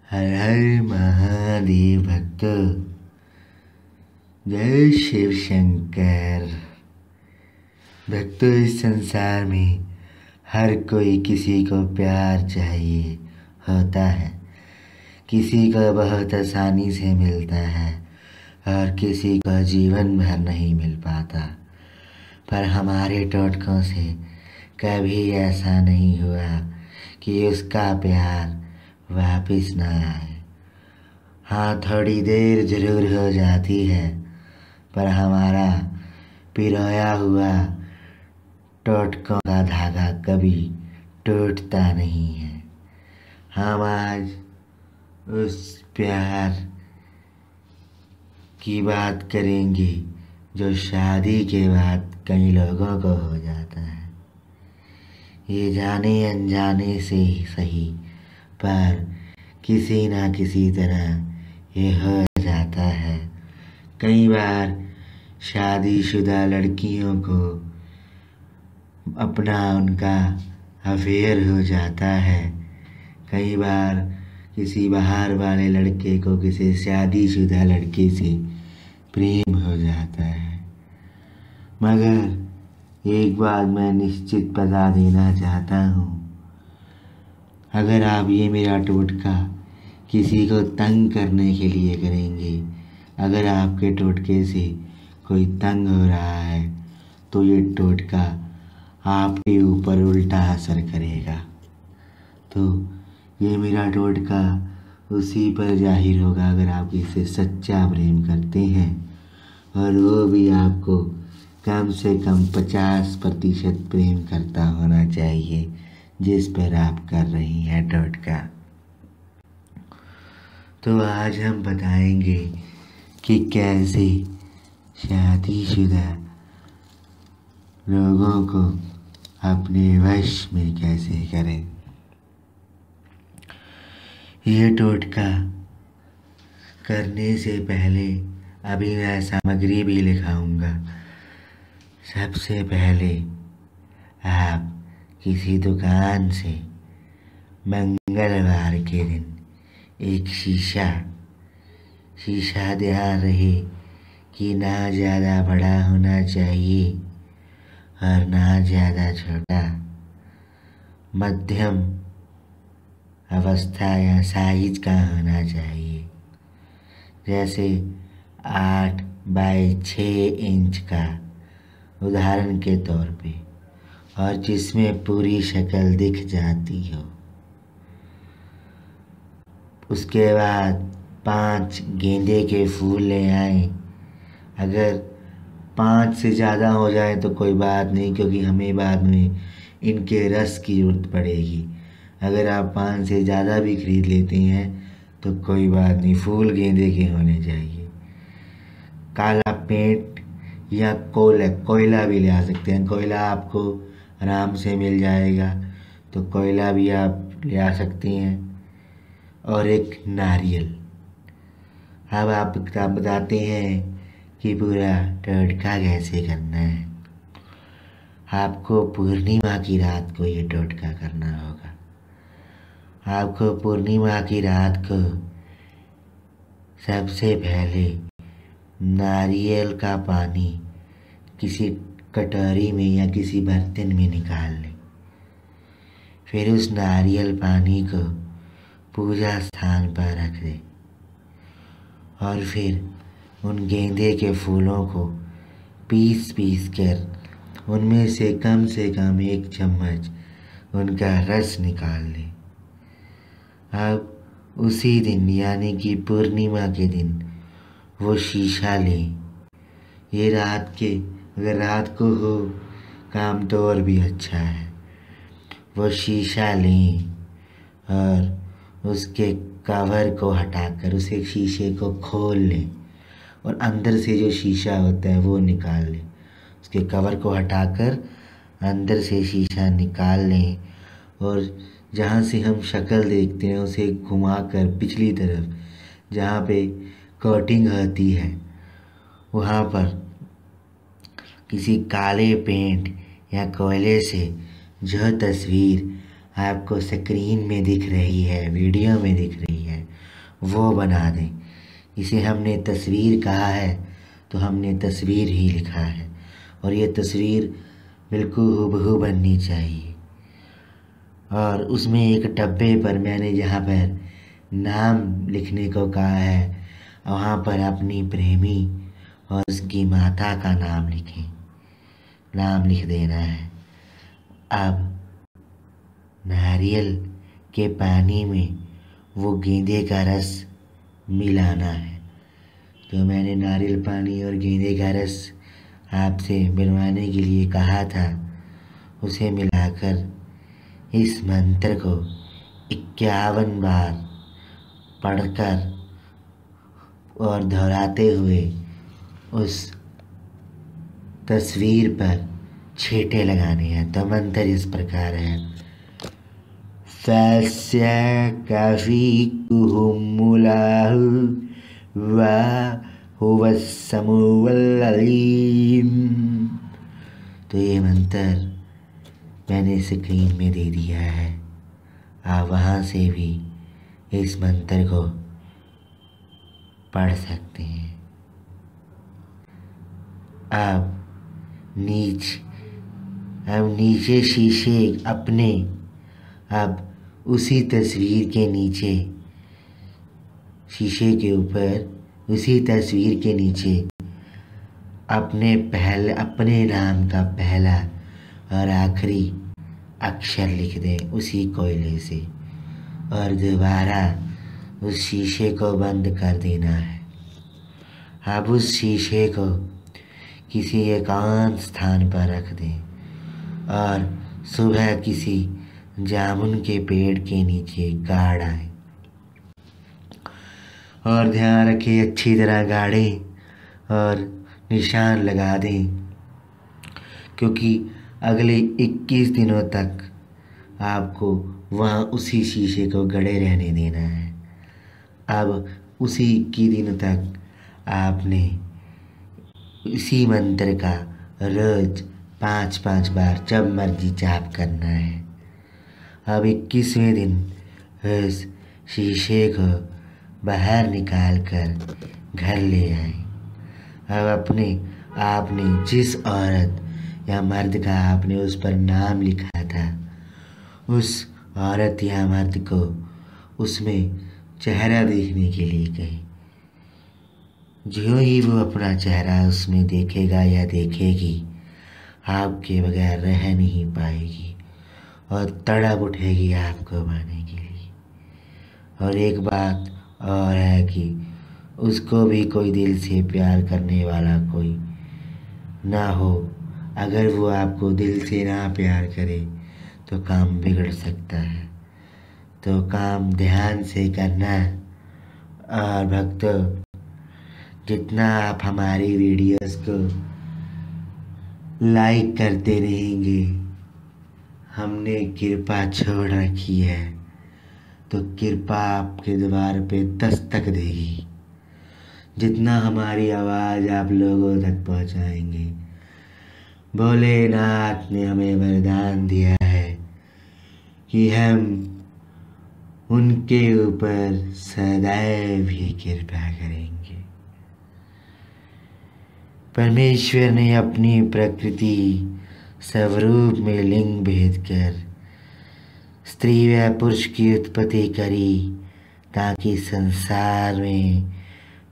हर हर महादेव भक्त, जय शिव शंकर। भक्तों, इस संसार में हर कोई किसी को प्यार चाहिए होता है। किसी को बहुत आसानी से मिलता है और किसी को जीवन भर नहीं मिल पाता। पर हमारे टोटकों से कभी ऐसा नहीं हुआ कि उसका प्यार वापिस ना आए। हाँ, थोड़ी देर जरूर हो जाती है, पर हमारा पिरोया हुआ टोटकों का धागा कभी टूटता नहीं है। हम आज उस प्यार की बात करेंगे जो शादी के बाद कई लोगों को हो जाता है। ये जाने अनजाने से ही सही, पर किसी ना किसी तरह ये हो जाता है। कई बार शादीशुदा लड़कियों को अपना उनका अफेयर हो जाता है। कई बार किसी बाहर वाले लड़के को किसी शादीशुदा लड़के से प्रेम हो जाता है। मगर एक बात मैं निश्चित बता देना चाहता हूँ, अगर आप ये मेरा टोटका किसी को तंग करने के लिए करेंगे, अगर आपके टोटके से कोई तंग हो रहा है, तो ये टोटका आपके ऊपर उल्टा असर करेगा। तो ये मेरा टोटका उसी पर जाहिर होगा अगर आप इससे सच्चा प्रेम करते हैं, और वो भी आपको कम से कम 50% प्रेम करता होना चाहिए जिस पर आप कर रही हैं टोटका। तो आज हम बताएंगे कि कैसे शादीशुदा लोगों को अपने वश में कैसे करें। ये टोटका करने से पहले अभी मैं सामग्री भी लिखाऊंगा। सबसे पहले आप किसी दुकान से मंगलवार के दिन एक शीशा ध्यान रहे कि ना ज़्यादा बड़ा होना चाहिए और ना ज़्यादा छोटा, मध्यम अवस्था या साइज का होना चाहिए। जैसे 8 बाई 6 इंच का उदाहरण के तौर पे, और जिसमें पूरी शक्ल दिख जाती हो। उसके बाद 5 गेंदे के फूल ले आएं। अगर 5 से ज़्यादा हो जाए तो कोई बात नहीं, क्योंकि हमें बाद में इनके रस की ज़रूरत पड़ेगी। अगर आप 5 से ज़्यादा भी खरीद लेते हैं तो कोई बात नहीं, फूल गेंदे के होने चाहिए। काला पेंट या कोयला भी ले आ सकते हैं। कोयला आपको आराम से मिल जाएगा, तो कोयला भी आप ले आ सकती हैं। और एक नारियल। अब आप बताते हैं कि पूरा टोटका कैसे करना है। आपको पूर्णिमा की रात को ये टोटका करना होगा। आपको पूर्णिमा की रात को सबसे पहले नारियल का पानी किसी कटोरी में या किसी बर्तन में निकाल लें। फिर उस नारियल पानी को पूजा स्थान पर रख दें, और फिर उन गेंदे के फूलों को पीस कर उनमें से कम 1 चम्मच उनका रस निकाल लें। अब उसी दिन यानी कि पूर्णिमा के दिन वो शीशा लें। ये अगर रात को हो काम तो और भी अच्छा है। वो शीशा लें और उसके कवर को हटाकर उसे शीशे को खोल लें, और अंदर से जो शीशा होता है वो निकाल लें। उसके कवर को हटाकर अंदर से शीशा निकाल लें, और जहाँ से हम शक्ल देखते हैं उसे घुमाकर पिछली तरफ जहाँ पे कोटिंग होती है वहाँ पर किसी काले पेंट या कोयले से जो तस्वीर आपको स्क्रीन में दिख रही है, वीडियो में दिख रही है, वो बना दें। इसे हमने तस्वीर कहा है तो हमने तस्वीर ही लिखा है, और ये तस्वीर बिल्कुल हूबहू बननी चाहिए। और उसमें एक डब्बे पर मैंने जहाँ पर नाम लिखने को कहा है, वहाँ पर अपनी प्रेमी और उसकी माता का नाम लिखें, नाम लिख देना है। अब नारियल के पानी में वो गेंदे का रस मिलाना है। तो मैंने नारियल पानी और गेंदे का रस आपसे बनवाने के लिए कहा था, उसे मिलाकर इस मंत्र को 51 बार पढ़कर और दोहराते हुए उस तस्वीर पर छींटे लगाने हैं। तो मंत्र इस प्रकार है। फस्य कफीकुहुमुलाहु वा हुवस्समुवल्ललीम। तो ये मंत्र मैंने स्क्रीन में दे दिया है, आप वहाँ से भी इस मंत्र को पढ़ सकते हैं। अब नीचे शीशे अपने, अब उसी तस्वीर के नीचे, शीशे के ऊपर उसी तस्वीर के नीचे अपने नाम का पहला और आखिरी अक्षर लिख दें उसी कोयले से, और दोबारा उस शीशे को बंद कर देना है। अब उस शीशे को किसी एकांत स्थान पर रख दें और सुबह किसी जामुन के पेड़ के नीचे गाड़ आए, और ध्यान रखें अच्छी तरह गाड़ें और निशान लगा दें, क्योंकि अगले 21 दिनों तक आपको वहाँ उसी शीशे को गड़े रहने देना है। अब उसी 21 दिन तक आपने इसी मंत्र का रोज 5-5 बार जब मर्जी जाप करना है। अब 21वें दिन उस शीशे को बाहर निकाल कर घर ले आए। अब आपने जिस औरत या मर्द का आपने उस पर नाम लिखा था, उस औरत या मर्द को उसमें चेहरा देखने के लिए कहें। ज्यों ही वो अपना चेहरा उसमें देखेगा या देखेगी, आपके बगैर रह नहीं पाएगी और तड़प उठेगी आपको पाने के लिए। और एक बात और है कि उसको भी कोई दिल से प्यार करने वाला कोई ना हो। अगर वो आपको दिल से ना प्यार करे तो काम बिगड़ सकता है। तो काम ध्यान से करना। और भक्तों, जितना आप हमारी वीडियोस को लाइक करते रहेंगे, हमने कृपा छोड़ रखी है तो कृपा आपके द्वार पे दस्तक देगी। जितना हमारी आवाज़ आप लोगों तक पहुंचाएंगे, भोलेनाथ ने हमें वरदान दिया है कि हम उनके ऊपर सदैव ही कृपा करेंगे। परमेश्वर ने अपनी प्रकृति स्वरूप में लिंग भेद कर स्त्री व पुरुष की उत्पत्ति करी, ताकि संसार में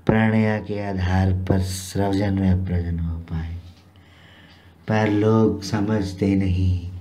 प्रणय के आधार पर सृजन व प्रजन हो पाए। पर लोग समझते नहीं,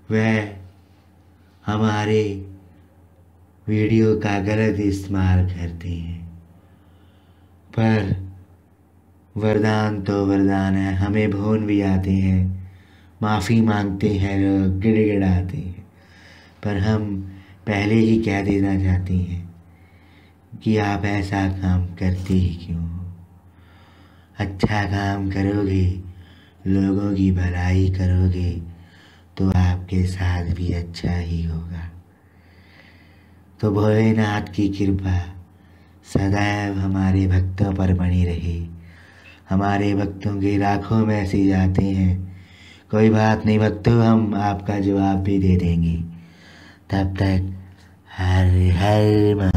वह हमारे वीडियो का गलत इस्तेमाल करते हैं। पर वरदान तो वरदान है, हमें भूल भी आते हैं, माफ़ी मांगते हैं, लोग गिड़गिड़ाते हैं, पर हम पहले ही कह देना चाहते हैं कि आप ऐसा काम करते ही क्यों हो। अच्छा काम करोगे, लोगों की भलाई करोगे तो आपके साथ भी अच्छा ही होगा। तो भोलेनाथ की कृपा सदैव हमारे भक्तों पर बनी रहे। हमारे भक्तों के लाखों मैसेज आते हैं, कोई बात नहीं भक्तों, हम आपका जवाब भी दे देंगे। तब तक हर हर